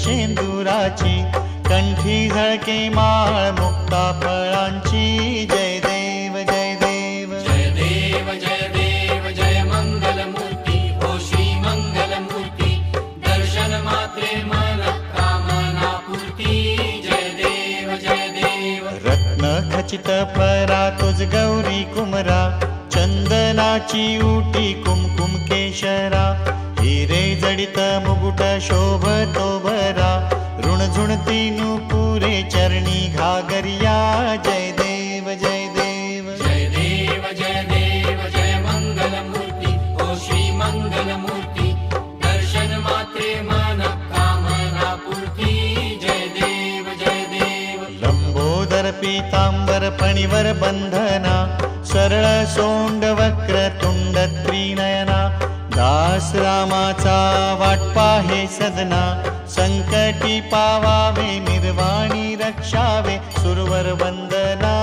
शेंदुराची, कंठी झळके माळ मुक्ता फळांची. जय देव जय देव जय देव जय देव जय मंगल मूर्ती हो श्री मंगल मूर्ती. दर्शन मात्रे मन कामना पूर्ती. जय देव जय देव. रत्न खचित परा तुझ गौरी कुमरा, चंदनाची उटी कुमकुम केशरा. हिरे जडित मुकुट शोभतो भरा, ऋणझुणती नुपुरे चरणी घागरिया. जय देव जय देव जय देव जय देव जय मंगल मूर्ती हो श्री मंगल मूर्ती. दर्शन मात्रे मन कामना पूर्ती. जय देव जय देव. लंबोदर पीतांबर फणीवर बंधना, सरळ सोंड वक्र तुंड त्रिनयना. दास रामाचा वाट पाहे सदना, संकटी पावावे निर्वाणी रक्षावे. सुरवर वंदना.